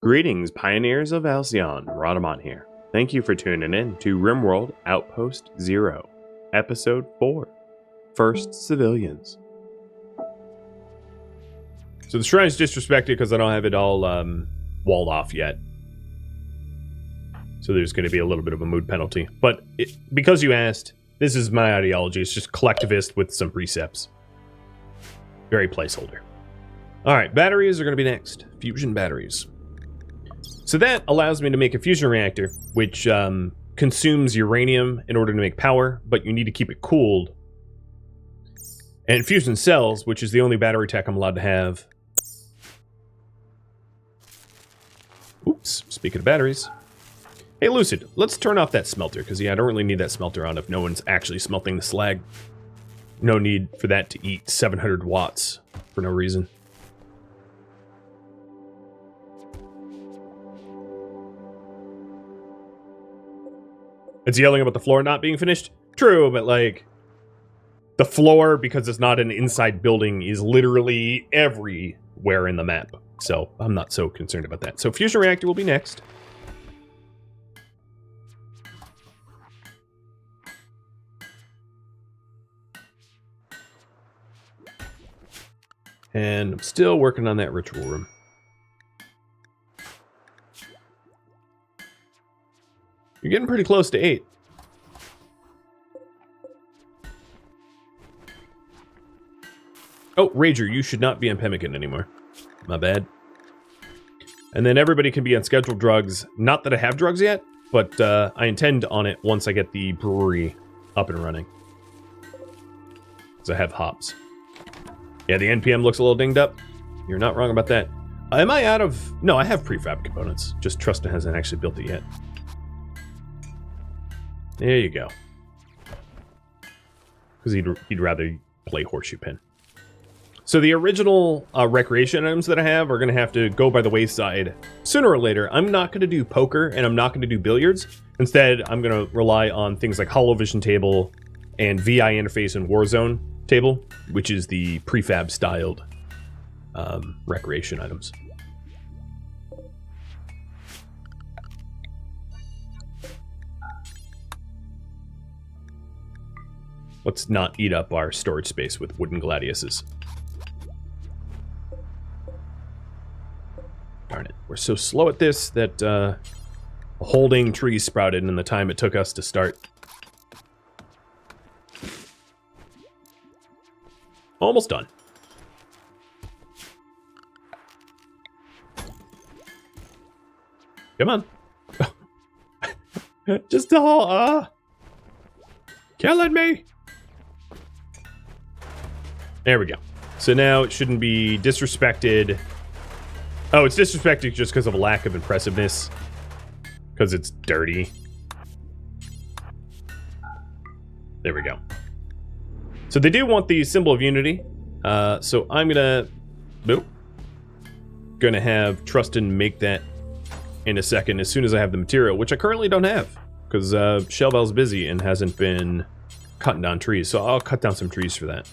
Greetings, pioneers of Alcyone. Rhadamant here. Thank you for tuning in to RimWorld Outpost Zero, Episode 4, First Civilians. So the shrine's disrespected because I don't have it all walled off yet. So there's going to be a little bit of a mood penalty. But because you asked, this is my ideology. It's just collectivist with some precepts. Very placeholder. Alright, batteries are going to be next. Fusion batteries. So that allows me to make a fusion reactor, which consumes uranium in order to make power, but you need to keep it cooled. And fusion cells, which is the only battery tech I'm allowed to have. Oops, speaking of batteries. Hey Lucid, let's turn off that smelter, because yeah, I don't really need that smelter on if no one's actually smelting the slag. No need for that to eat 700 watts for no reason. It's yelling about the floor not being finished? True, but like, the floor, because it's not an inside building, is literally everywhere in the map. So, I'm not so concerned about that. So, fusion reactor will be next. And I'm still working on that ritual room. You're getting pretty close to 8. Oh, Rager, you should not be on pemmican anymore. My bad. And then everybody can be on scheduled drugs. Not that I have drugs yet, but I intend on it once I get the brewery up and running. Because I have hops. Yeah, the NPM looks a little dinged up. You're not wrong about that. Am I out of... No, I have prefab components. Just Trustin hasn't actually built it yet. There you go. Because he'd rather play horseshoe pin. So the original recreation items that I have are going to have to go by the wayside sooner or later. I'm not going to do poker and I'm not going to do billiards. Instead, I'm going to rely on things like Holovision table and VI interface and Warzone table, which is the prefab styled recreation items. Let's not eat up our storage space with wooden gladiuses. Darn it. We're so slow at this that a holding tree sprouted in the time it took us to start. Almost done. Come on. Just killing me. There we go. So now it shouldn't be disrespected. Oh, it's disrespected just because of a lack of impressiveness. Because it's dirty. There we go. So they do want the symbol of unity. So I'm gonna... Boop. Gonna have Trustin make that in a second as soon as I have the material, which I currently don't have. Because Shelvel's busy and hasn't been cutting down trees. So I'll cut down some trees for that.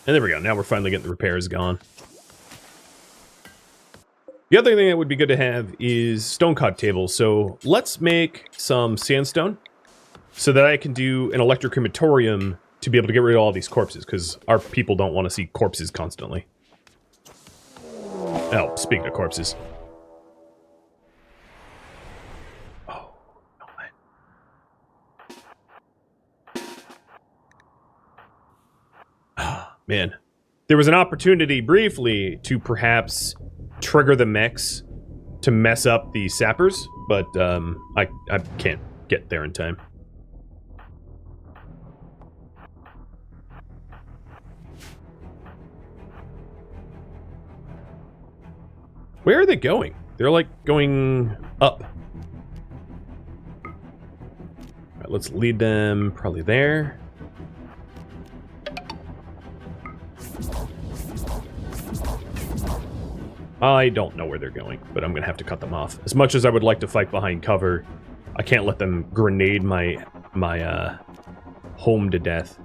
And there we go. Now we're finally getting the repairs gone. The other thing that would be good to have is stone cut tables. So let's make some sandstone so that I can do an electrocrematorium to be able to get rid of all these corpses, because our people don't want to see corpses constantly. Oh, speaking of corpses. Oh, no way. Ah, man. There was an opportunity briefly to perhaps trigger the mechs to mess up the sappers, but I can't get there in time. Where are they going? They're like going up. All right, let's lead them probably there. I don't know where they're going, but I'm gonna have to cut them off. As much as I would like to fight behind cover, I can't let them grenade my home to death.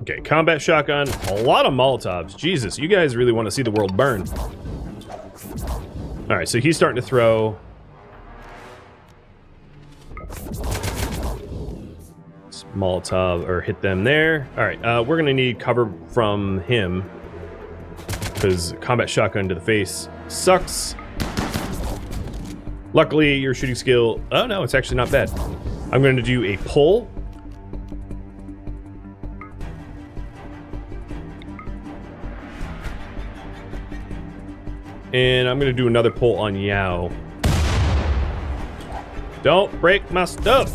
Okay, combat shotgun, a lot of Molotovs. Jesus, you guys really want to see the world burn. All right, so he's starting to throw. Molotov, or hit them there. All right, we're gonna need cover from him because combat shotgun to the face sucks. Luckily, your shooting skill, oh no, it's actually not bad. I'm going to do a pull. And I'm going to do another pull on Yao. Don't break my stuff.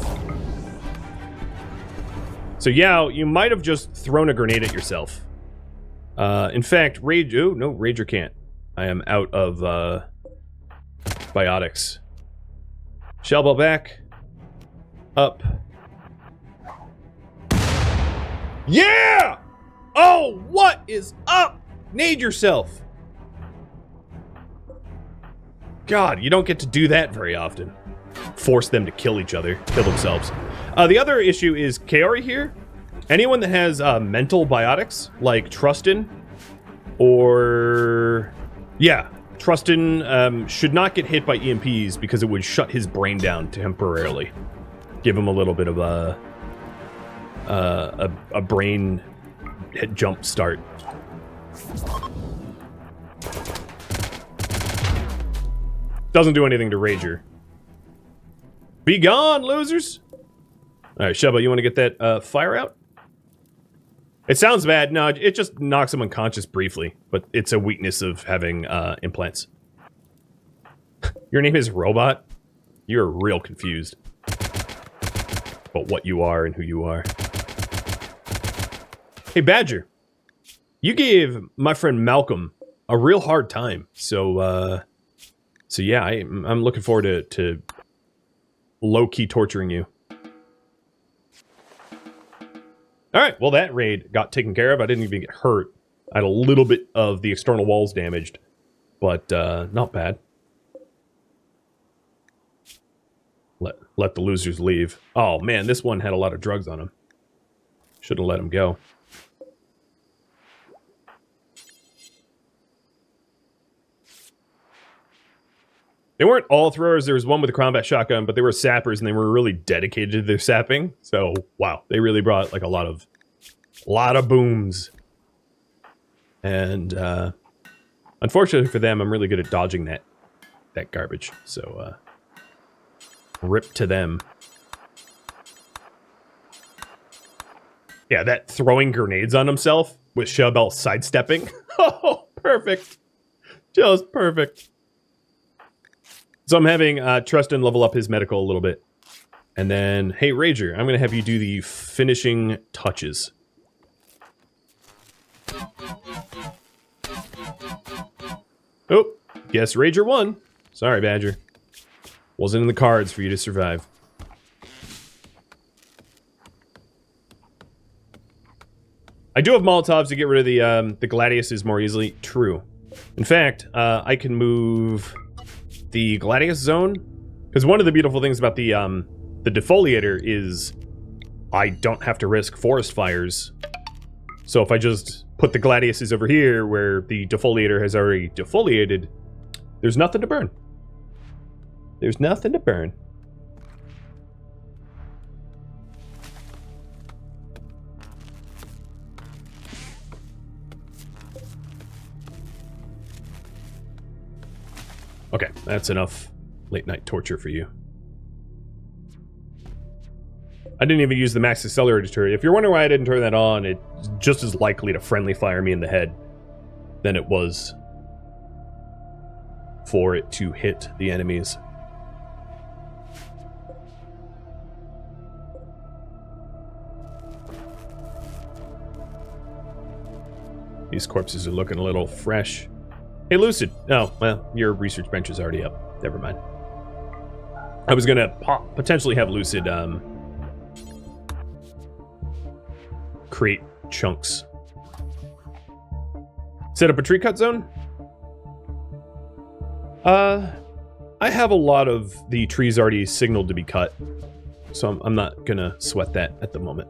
So Yao, you might have just thrown a grenade at yourself. In fact, Rage, oh no, Rager can't. I am out of biotics. Shell ball back. Up. Yeah! Oh, what is up? Nade yourself. God, you don't get to do that very often. Force them to kill each other, kill themselves. The other issue is Kaori here. Anyone that has mental biotics, like Trustin, or... yeah, Trustin should not get hit by EMPs because it would shut his brain down temporarily. Give him a little bit of a brain jump start. Doesn't do anything to Rager. Be gone, losers! Alright, Sheba, you want to get that fire out? It sounds bad. No, it just knocks him unconscious briefly, but it's a weakness of having implants. Your name is Robot? You're real confused about what you are and who you are. Hey, Badger. You gave my friend Malcolm a real hard time, so yeah, I'm looking forward to low-key torturing you. Alright, well that raid got taken care of. I didn't even get hurt. I had a little bit of the external walls damaged, but not bad. Let the losers leave. Oh man, this one had a lot of drugs on him. Shouldn't have let him go. They weren't all throwers. There was one with a combat shotgun, but they were sappers and they were really dedicated to their sapping. So, wow, they really brought like a lot of booms. And unfortunately for them, I'm really good at dodging that garbage. So, rip to them. Yeah, that throwing grenades on himself with Shabel sidestepping. Oh, perfect. Just perfect. So I'm having Trustin level up his medical a little bit. And then, hey, Rager, I'm going to have you do the finishing touches. Oh, guess Rager won. Sorry, Badger. Wasn't in the cards for you to survive. I do have Molotovs to get rid of the Gladiuses more easily. True. In fact, I can move the Gladius zone, because one of the beautiful things about the defoliator is I don't have to risk forest fires. So if I just put the Gladiuses over here where the defoliator has already defoliated, there's nothing to burn. There's nothing to burn. Okay, that's enough late night torture for you. I didn't even use the max accelerator turret. If you're wondering why I didn't turn that on, it's just as likely to friendly fire me in the head than it was for it to hit the enemies. These corpses are looking a little fresh. Hey, Lucid. Oh, well, your research bench is already up. Never mind. I was going to potentially have Lucid create chunks. Set up a tree cut zone? I have a lot of the trees already signaled to be cut. So I'm not gonna sweat that at the moment.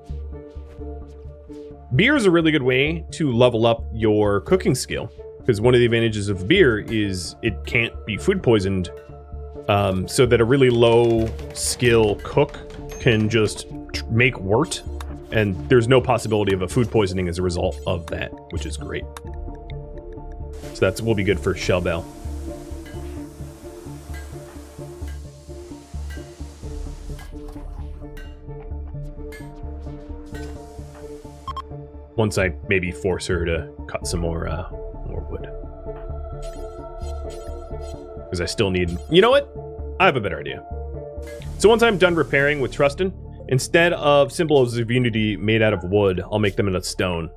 Beer is a really good way to level up your cooking skill, because one of the advantages of beer is it can't be food poisoned, so that a really low skill cook can just make wort, and there's no possibility of a food poisoning as a result of that, which is great. So that will be good for Shell Bell. Once I maybe force her to cut some more wood. Because I still need... You know what? I have a better idea. So once I'm done repairing with Trustin, instead of symbols of unity made out of wood, I'll make them out of stone.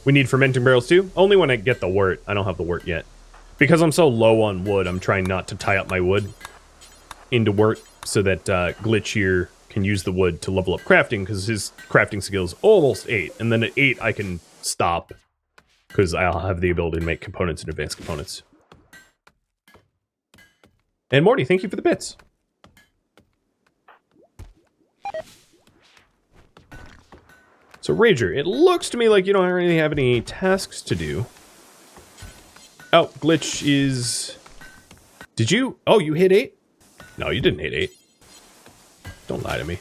We need fermenting barrels too? Only when I get the wort. I don't have the wort yet. Because I'm so low on wood, I'm trying not to tie up my wood into wort so that Glitch here can use the wood to level up crafting, because his crafting skill is almost 8. And then at 8, I can stop, because I'll have the ability to make components and advanced components. And Morty, thank you for the bits. So Rager, it looks to me like you don't really have any tasks to do. Oh, Glitch is... Did you... Oh, you hit 8? No, you didn't hit 8. Don't lie to me.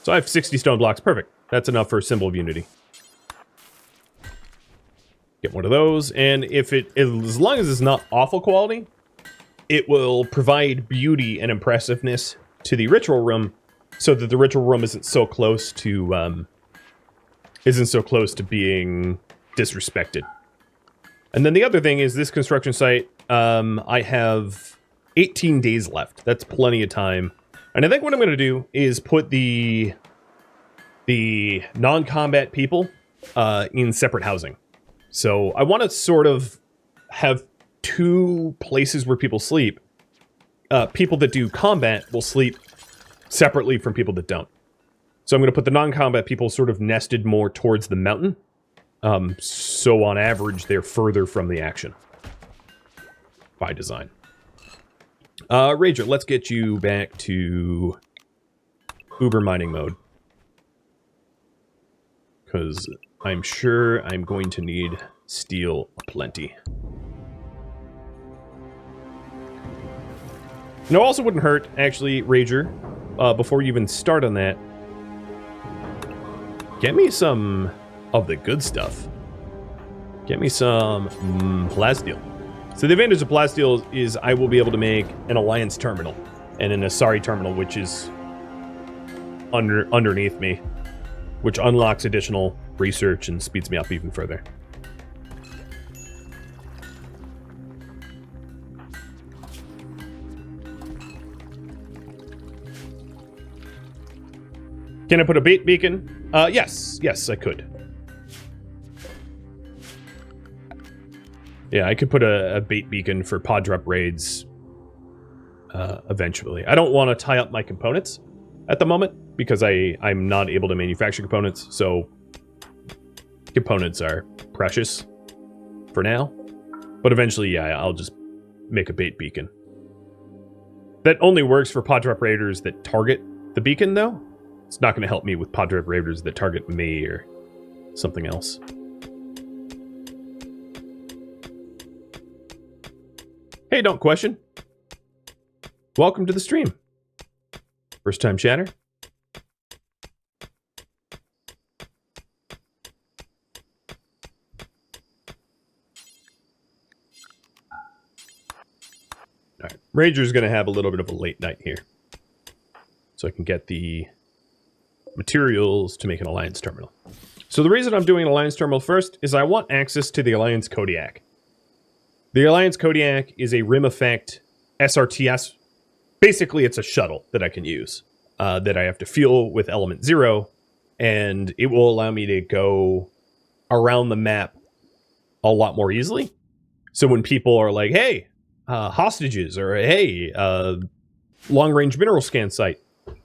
So I have 60 stone blocks. Perfect. That's enough for a symbol of unity. Get one of those, and if it, as long as it's not awful quality, it will provide beauty and impressiveness to the ritual room, so that the ritual room isn't so close to being disrespected. And then the other thing is this construction site. I have 18 days left. That's plenty of time. And I think what I'm going to do is put the non-combat people in separate housing. So I want to sort of have 2 places where people sleep. People that do combat will sleep separately from people that don't. So I'm going to put the non-combat people sort of nested more towards the mountain. So on average, they're further from the action. By design. Rager, let's get you back to Uber mining mode. Because I'm sure I'm going to need steel aplenty. No, also wouldn't hurt, actually, Rager, before you even start on that, get me some of the good stuff. Get me some plasteel. So the advantage of plasteel is I will be able to make an Alliance terminal and an Asari terminal, which is underneath me, which unlocks additional research and speeds me up even further. Can I put a bait beacon? Yes, I could. Yeah, I could put a bait beacon for pod drop raids eventually. I don't want to tie up my components at the moment because I'm not able to manufacture components, so components are precious for now. But eventually, yeah, I'll just make a bait beacon. That only works for pod drop raiders that target the beacon, though. It's not going to help me with pod drop raiders that target me or something else. Hey, don't question. Welcome to the stream. First time chatter. All right, Rager's going to have a little bit of a late night here. So I can get the materials to make an Alliance terminal. So the reason I'm doing an Alliance terminal first is I want access to the Alliance Kodiak. The Alliance Kodiak is a rim effect SRTS. Basically, it's a shuttle that I can use, that I have to fuel with element 0, and it will allow me to go around the map a lot more easily. So when people are like, hey, hostages, or hey, long-range mineral scan site,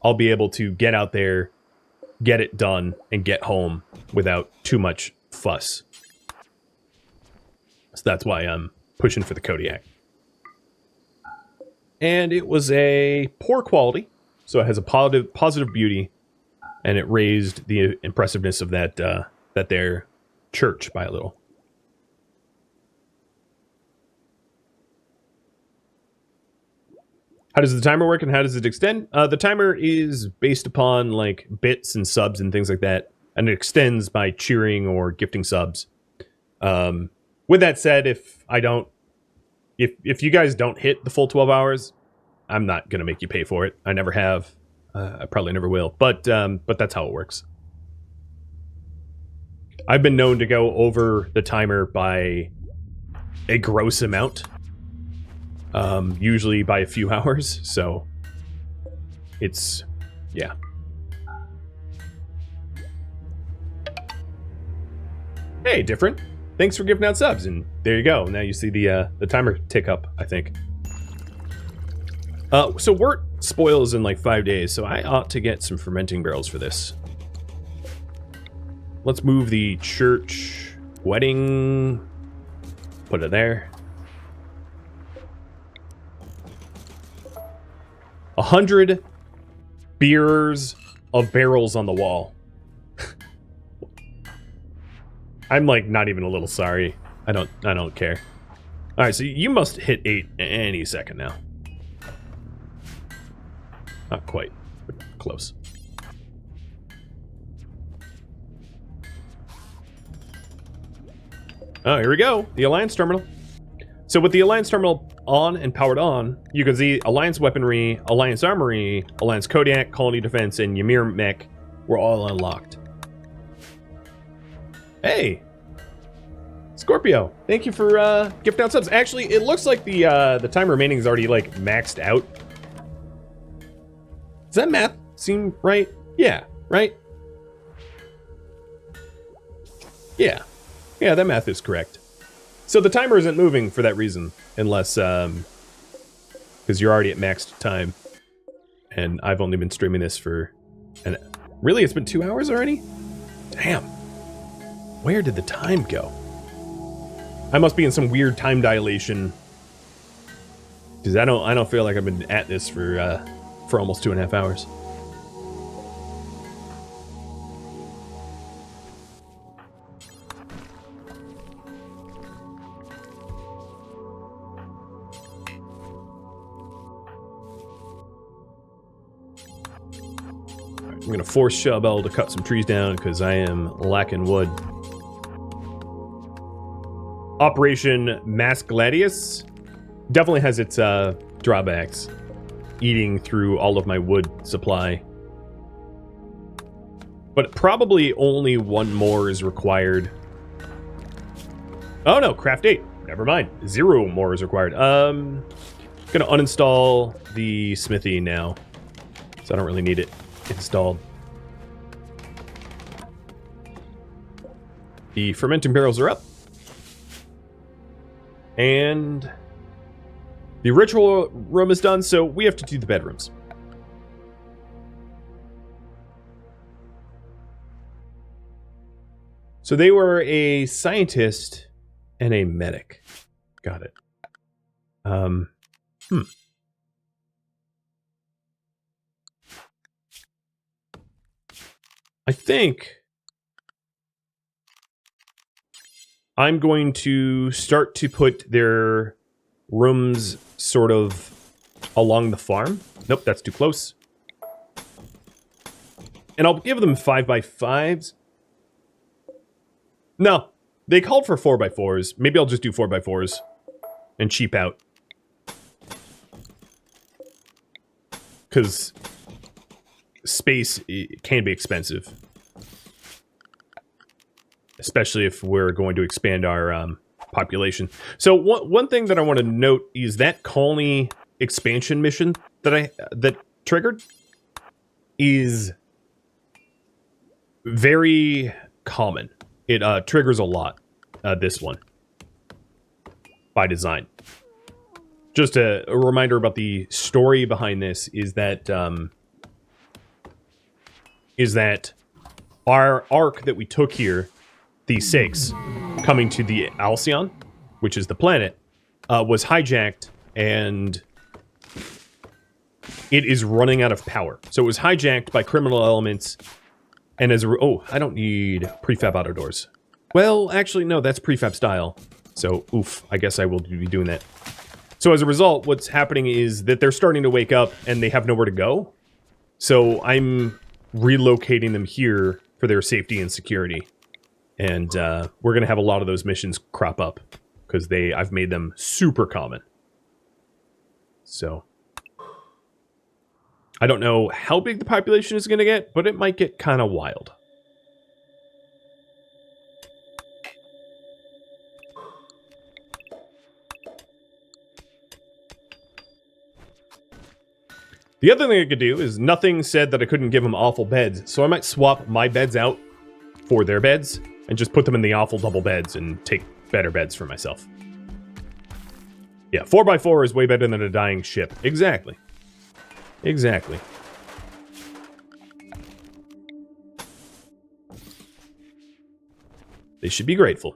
I'll be able to get out there, get it done, and get home without too much fuss. So that's why I'm pushing for the Kodiak. And it was a poor quality, so it has a positive beauty, and it raised the impressiveness of that their church by a little. How does the timer work and how does it extend? The timer is based upon like bits and subs and things like that, and it extends by cheering or gifting subs. With that said, if you guys don't hit the full 12 hours, I'm not gonna make you pay for it. I never have. I probably never will. But that's how it works. I've been known to go over the timer by a gross amount. Usually by a few hours, so it's, yeah. Hey, different. Thanks for giving out subs, and there you go. Now you see the timer tick up, I think. So wort spoils in like 5 days, so I ought to get some fermenting barrels for this. Let's move the church wedding. Put it there. 100 beers of barrels on the wall. I'm like not even a little sorry. I don't care. All right, so you must hit 8 any second now. Not quite, but close. Oh, here we go. The Alliance terminal. So with the Alliance terminal on and powered on, you can see Alliance weaponry, Alliance armory, Alliance Kodiak, Colony Defense, and Ymir mech were all unlocked. Hey! Scorpio, thank you for gifting out subs. Actually, it looks like the time remaining is already like maxed out. Does that math seem right? Yeah, right? Yeah. Yeah, that math is correct. So the timer isn't moving for that reason, unless, because you're already at maxed time. And I've only been streaming this for, really, it's been 2 hours already? Damn. Where did the time go? I must be in some weird time dilation. Because I don't feel like I've been at this for almost 2.5 hours. I'm gonna force Shabelle to cut some trees down because I am lacking wood. Operation Mass Gladius definitely has its drawbacks, eating through all of my wood supply. But probably only one more is required. Oh no, craft 8. Never mind. 0 more is required. Gonna uninstall the smithy now, so I don't really need it installed. The fermenting barrels are up. And the ritual room is done, so we have to do the bedrooms. So they were a scientist and a medic. Got it. I think I'm going to start to put their rooms sort of along the farm. Nope, that's too close. And I'll give them 5x5s. No, they called for 4x4s. Maybe I'll just do 4x4s and cheap out. Because space can be expensive. Especially if we're going to expand our population. So one thing that I want to note is that colony expansion mission that triggered is very common. It triggers a lot, this one, by design. Just a reminder about the story behind this is that our arc that we took here, the 6, coming to the Alcyone, which is the planet, was hijacked, and it is running out of power. So it was hijacked by criminal elements, and as a... Oh, I don't need prefab auto doors. Well, actually, no, that's prefab style. So, oof, I guess I will be doing that. So as a result, what's happening is that they're starting to wake up, and they have nowhere to go. So I'm relocating them here for their safety and security. And we're going to have a lot of those missions crop up, because I've made them super common. So I don't know how big the population is going to get, but it might get kind of wild. The other thing I could do is nothing said that I couldn't give them awful beds, so I might swap my beds out for their beds and just put them in the awful double beds and take better beds for myself. Yeah, 4x4 is way better than a dying ship. Exactly. Exactly. They should be grateful.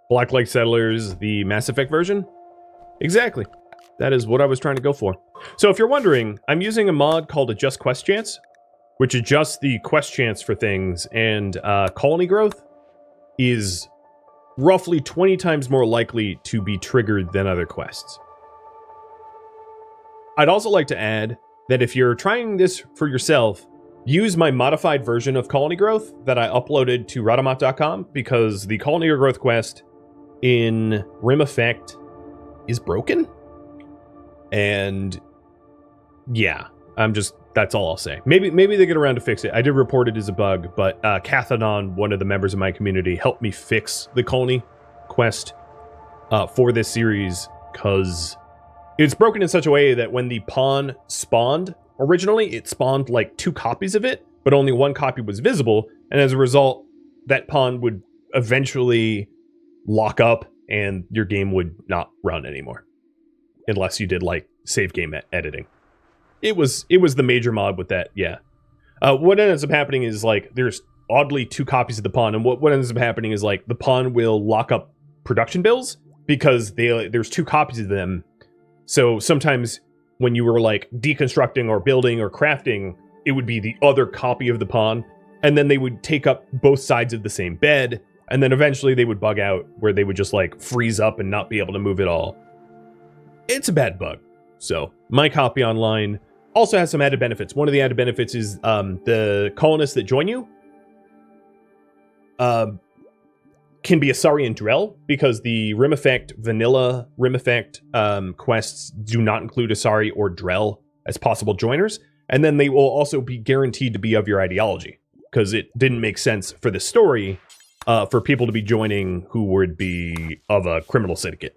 Black Lake Settlers, the Mass Effect version? Exactly. That is what I was trying to go for. So if you're wondering, I'm using a mod called Adjust Quest Chance, which adjusts the quest chance for things, and colony growth is roughly 20 times more likely to be triggered than other quests. I'd also like to add that if you're trying this for yourself, use my modified version of colony growth that I uploaded to Rhadamant.com, because the colony growth quest in Rim Effect is broken. And yeah, that's all I'll say. Maybe they get around to fix it. I did report it as a bug, but Cathodon, one of the members of my community, helped me fix the colony quest for this series, because it's broken in such a way that when the pawn spawned, originally it spawned like 2 copies of it, but only 1 copy was visible, and as a result, that pawn would eventually lock up and your game would not run anymore. Unless you did like save game editing. It was the major mod with that, yeah. What ends up happening is like there's oddly 2 copies of the pawn, and what ends up happening is like the pawn will lock up production bills because there's 2 copies of them. So sometimes when you were like deconstructing or building or crafting, it would be the other copy of the pawn, and then they would take up both sides of the same bed, and then eventually they would bug out where they would just like freeze up and not be able to move at all. It's a bad bug. So my copy online also has some added benefits. One of the added benefits is the colonists that join you can be Asari and Drell, because the Rim Effect, vanilla Rim Effect quests do not include Asari or Drell as possible joiners. And then they will also be guaranteed to be of your ideology, because it didn't make sense for the story for people to be joining who would be of a criminal syndicate.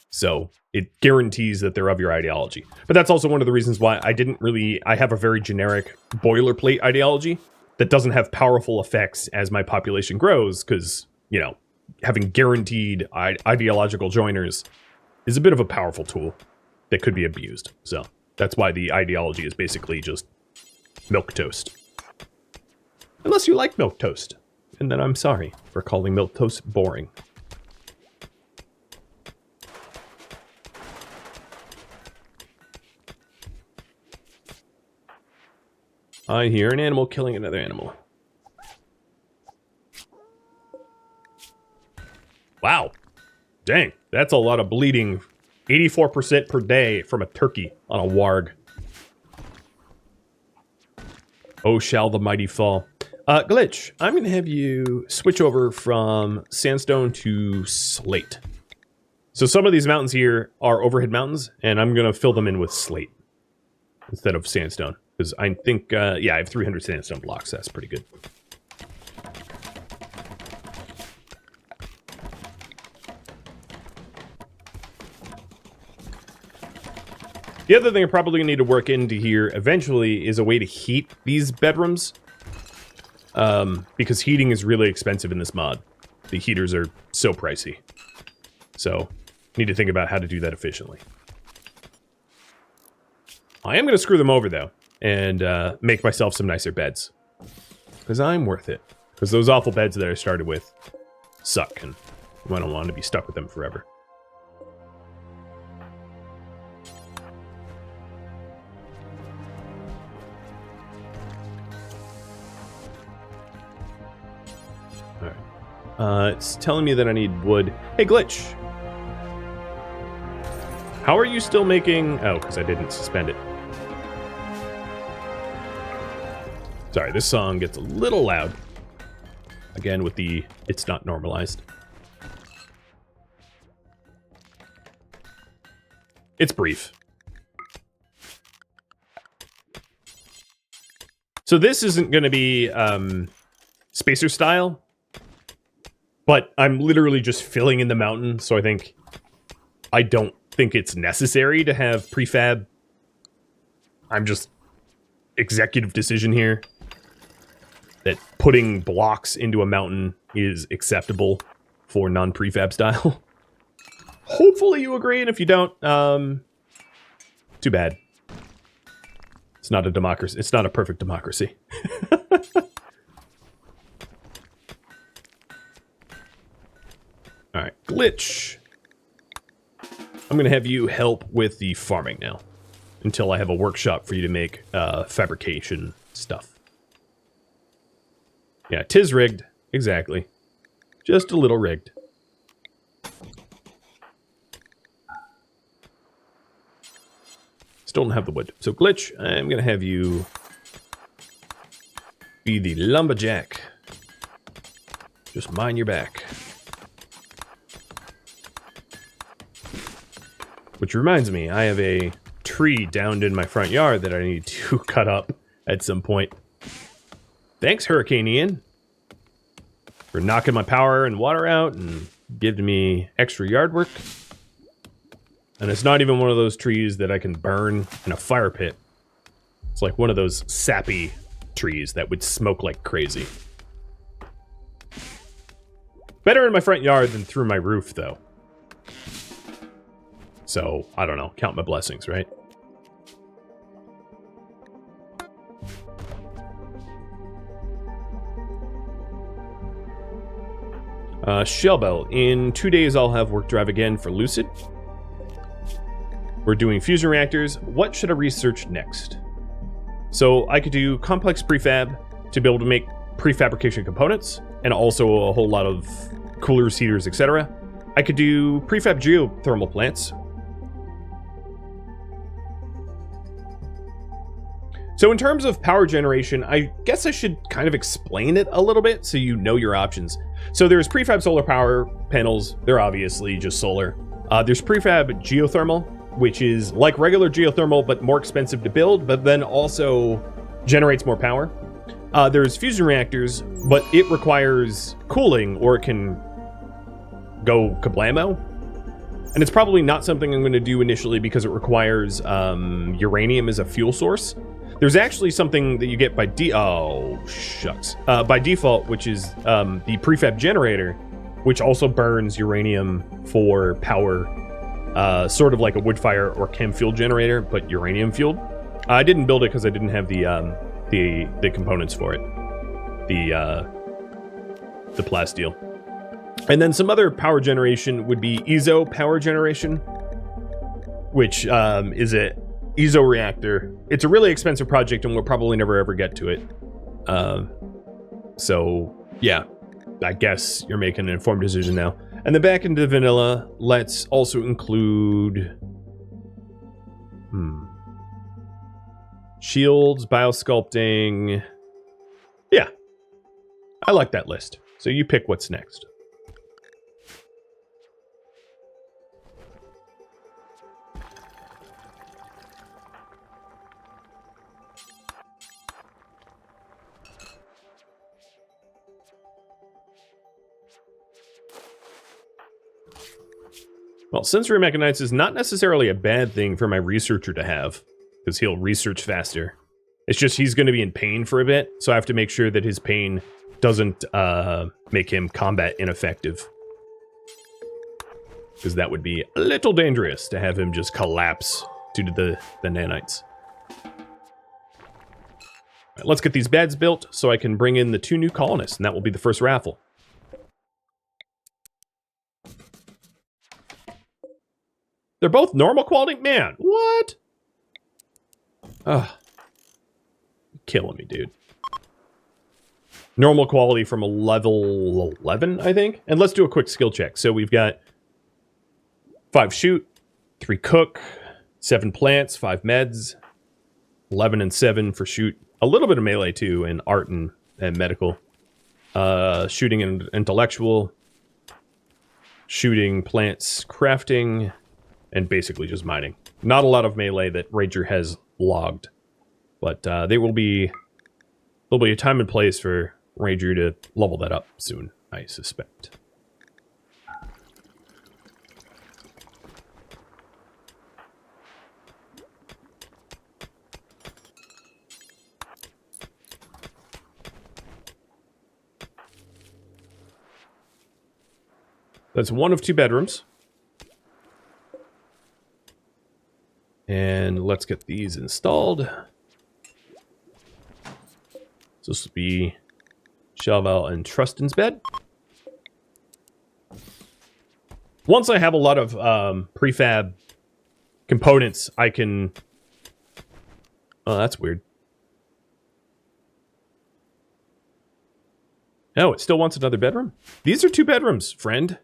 So it guarantees that they're of your ideology. But that's also one of the reasons why I have a very generic boilerplate ideology that doesn't have powerful effects as my population grows, because, you know, having guaranteed ideological joiners is a bit of a powerful tool that could be abused. So that's why the ideology is basically just milquetoast. Unless you like milquetoast. And then I'm sorry for calling milquetoast boring. I hear an animal killing another animal. Wow. Dang, that's a lot of bleeding. 84% per day from a turkey on a warg. Oh, shall the mighty fall. Glitch, I'm going to have you switch over from sandstone to slate. So some of these mountains here are overhead mountains, and I'm going to fill them in with slate instead of sandstone. Because I think, yeah, I have 300 sandstone blocks. That's pretty good. The other thing I'm probably going to need to work into here eventually is a way to heat these bedrooms. because heating is really expensive in this mod. The heaters are so pricey. So, need to think about how to do that efficiently. I am going to screw them over, though, and make myself some nicer beds. Because I'm worth it. Because those awful beds that I started with suck, and I don't want to be stuck with them forever. Alright. It's telling me that I need wood. Hey, Glitch! How are you still making... Oh, because I didn't suspend it. Sorry, this song gets a little loud. Again, with the... It's not normalized. It's brief. So this isn't going to be spacer style, but I'm literally just filling in the mountain, so I don't think it's necessary to have prefab. I'm just executive decision here that putting blocks into a mountain is acceptable for non-prefab style. Hopefully you agree, and if you don't, too bad. It's not a democracy. It's not a perfect democracy. All right, Glitch. I'm going to have you help with the farming now until I have a workshop for you to make fabrication stuff. Yeah, 'tis rigged. Exactly. Just a little rigged. Still don't have the wood. So, Glitch, I'm going to have you be the lumberjack. Just mind your back. Which reminds me, I have a tree downed in my front yard that I need to cut up at some point. Thanks, Hurricane Ian, for knocking my power and water out and giving me extra yard work. And it's not even one of those trees that I can burn in a fire pit. It's like one of those sappy trees that would smoke like crazy. Better in my front yard than through my roof, though. So, I don't know. Count my blessings, right? Shellbell. In 2 days, I'll have work drive again for Lucid. We're doing fusion reactors. What should I research next? So I could do complex prefab to be able to make prefabrication components, and also a whole lot of coolers, heaters, etc. I could do prefab geothermal plants. So in terms of power generation, I guess I should kind of explain it a little bit so you know your options. So there's prefab solar power panels. They're obviously just solar. There's prefab geothermal, which is like regular geothermal, but more expensive to build, but then also generates more power. There's fusion reactors, but it requires cooling or it can go kablamo. And it's probably not something I'm going to do initially because it requires uranium as a fuel source. There's actually something that you get by by default, which is the prefab generator, which also burns uranium for power, sort of like a wood fire or chem fuel generator, but uranium fueled. I didn't build it because I didn't have the components for it, the plasteel. And then some other power generation would be ESO power generation, which is a ESO reactor. It's a really expensive project and we'll probably never ever get to it. So yeah, I guess you're making an informed decision now. And then back into vanilla, let's also include shields, biosculpting. Yeah, I like that list. So you pick what's next. Well, sensory mechanites is not necessarily a bad thing for my researcher to have, because he'll research faster It's just he's going to be in pain for a bit, so I have to make sure that his pain doesn't make him combat ineffective. Because that would be a little dangerous to have him just collapse due to the nanites. Right, let's get these beds built so I can bring in the 2 new colonists, and that will be the first raffle. They're both normal quality? Man, what? Ugh. Killing me, dude. Normal quality from a level 11, I think. And let's do a quick skill check. So we've got 5 shoot, 3 cook, 7 plants, 5 meds, 11 and 7 for shoot. A little bit of melee too, and art and medical. Shooting and intellectual. Shooting, plants, crafting, and basically just mining. Not a lot of melee that Ranger has logged. But there'll be a time and place for Ranger to level that up soon, I suspect. That's 1 of 2 bedrooms. And let's get these installed. So this will be Shelval and Trustin's bed. Once I have a lot of prefab components, I can... Oh, that's weird. Oh, it still wants another bedroom? These are 2 bedrooms, friend.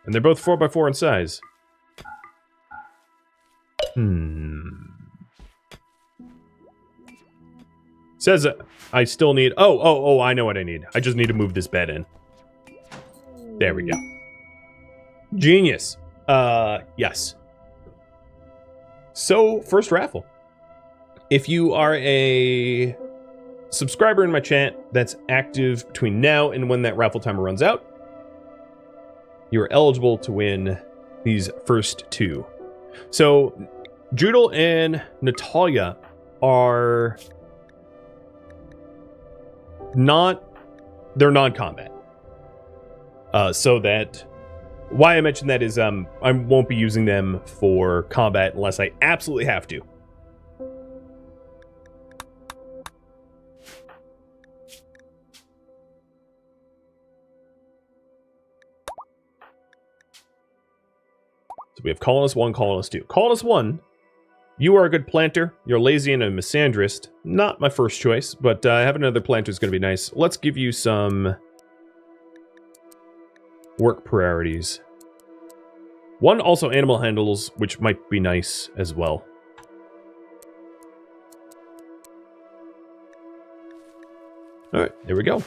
And they're both 4x4 in size. Says I still need... Oh, I know what I need. I just need to move this bed in. There we go. Genius. Yes. So, first raffle. If you are a subscriber in my chat that's active between now and when that raffle timer runs out, you are eligible to win these first 2. So, Judel and Natalia are they're non-combat. So that, why I mentioned that is, I won't be using them for combat unless I absolutely have to. So we have Colonist 1, Colonist 2. Colonist 1, you are a good planter. You're lazy and a misandrist. Not my first choice, but having another planter is going to be nice. Let's give you some work priorities. 1 also animal handles, which might be nice as well. Alright, there we go.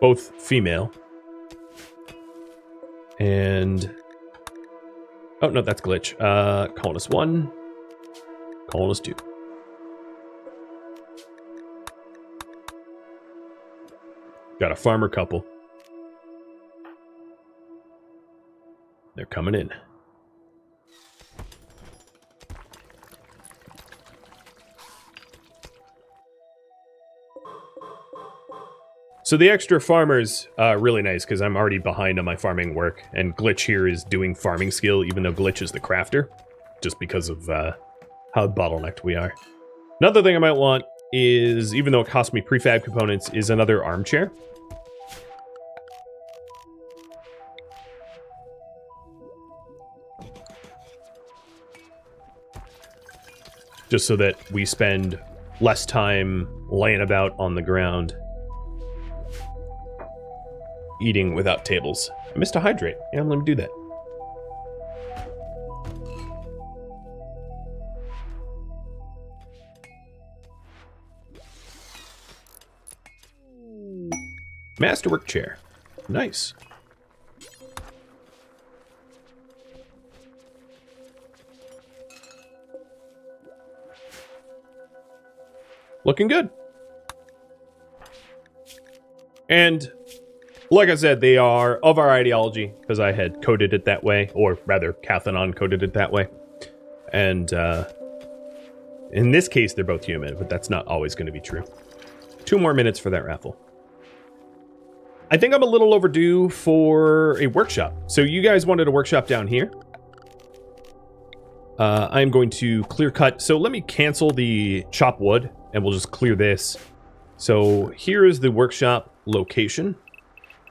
Both female. And... oh, no, that's glitch. Colonist 1. Colonist 2. Got a farmer couple. They're coming in. So the extra farmer's really nice because I'm already behind on my farming work, and Glitch here is doing farming skill, even though Glitch is the crafter, just because of how bottlenecked we are. Another thing I might want is, even though it costs me prefab components, is another armchair. Just so that we spend less time laying about on the ground. Eating without tables. I missed a hydrate. Yeah, let me do that. Masterwork chair. Nice. Looking good. And like I said, they are of our ideology, because I had coded it that way, or rather, Cathanon coded it that way. And in this case, they're both human, but that's not always going to be true. 2 more minutes for that raffle. I think I'm a little overdue for a workshop. So you guys wanted a workshop down here. I'm going to clear cut. So let me cancel the chop wood, and we'll just clear this. So here is the workshop location.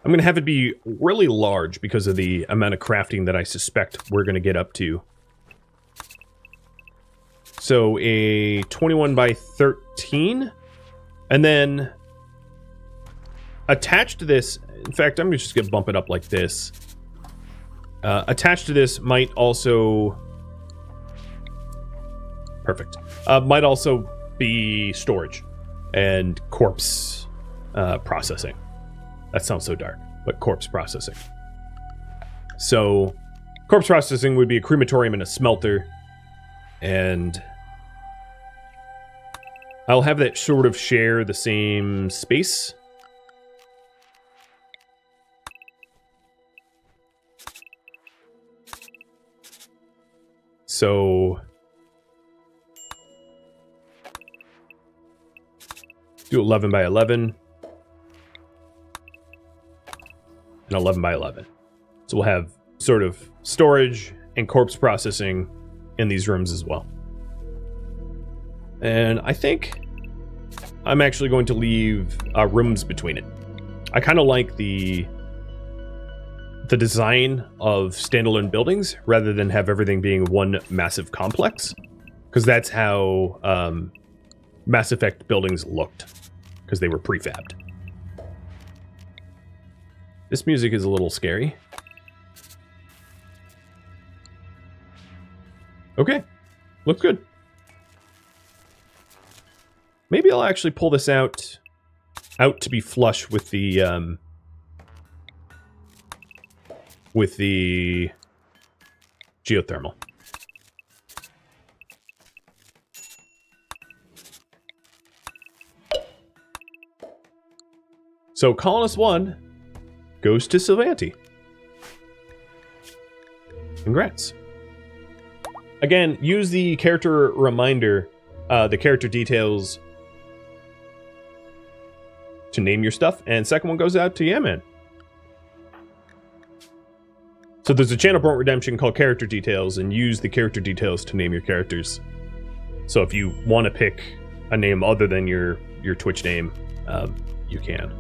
I'm going to have it be really large because of the amount of crafting that I suspect we're going to get up to. So a 21 by 13. And then attached to this, in fact, I'm just going to bump it up like this. Attached to this might also... Perfect. Might also be storage and corpse processing. That sounds so dark, but corpse processing. So, corpse processing would be a crematorium and a smelter, and I'll have that sort of share the same space. So, do 11 by 11. And 11 by 11. So we'll have sort of storage and corpse processing in these rooms as well. And I think I'm actually going to leave rooms between it. I kind of like the design of standalone buildings rather than have everything being one massive complex, because that's how Mass Effect buildings looked, because they were prefabbed. This music is a little scary. Okay, looks good. Maybe I'll actually pull this out to be flush with the geothermal. So Colonist 1 goes to Sylvanti. Congrats. Again, use the character reminder, the character details to name your stuff, and second one goes out to Yaman. So there's a channel point redemption called character details, and use the character details to name your characters. So if you want to pick a name other than your Twitch name, you can.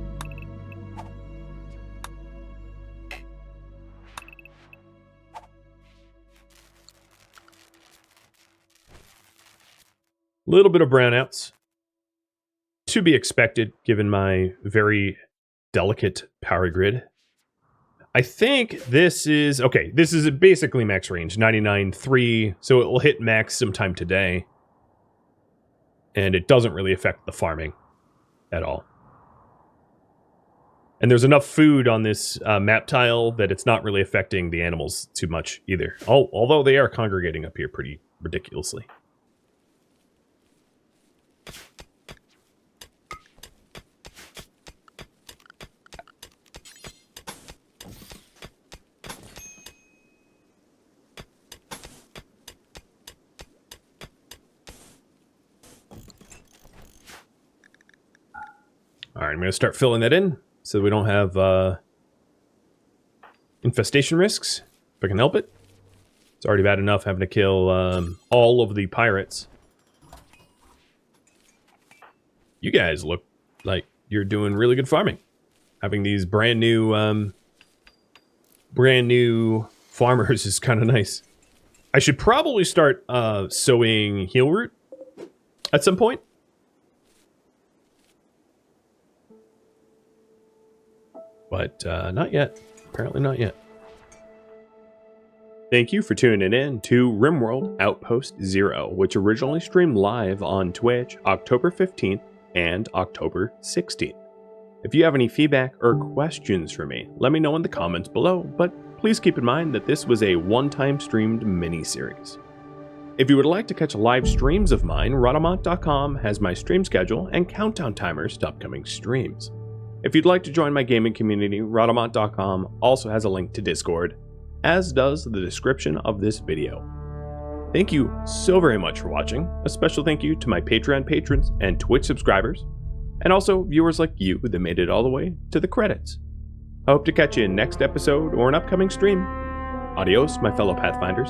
Little bit of brownouts. To be expected, given my very delicate power grid. I think this is... Okay, this is basically max range, 99.3, so it will hit max sometime today. And it doesn't really affect the farming at all. And there's enough food on this map tile that it's not really affecting the animals too much either. Although they are congregating up here pretty ridiculously. All right, I'm going to start filling that in so we don't have infestation risks, if I can help it. It's already bad enough having to kill all of the pirates. You guys look like you're doing really good farming. Having these brand new farmers is kind of nice. I should probably start sowing heal root at some point. But not yet. Apparently not yet. Thank you for tuning in to RimWorld Outpost Zero, which originally streamed live on Twitch October 15th and October 16th. If you have any feedback or questions for me, let me know in the comments below, but please keep in mind that this was a one-time streamed mini-series. If you would like to catch live streams of mine, Rhadamant.com has my stream schedule and countdown timers to upcoming streams. If you'd like to join my gaming community, Rhadamant.com also has a link to Discord, as does the description of this video. Thank you so very much for watching. A special thank you to my Patreon patrons and Twitch subscribers, and also viewers like you that made it all the way to the credits. I hope to catch you in next episode or an upcoming stream. Adios, my fellow Pathfinders.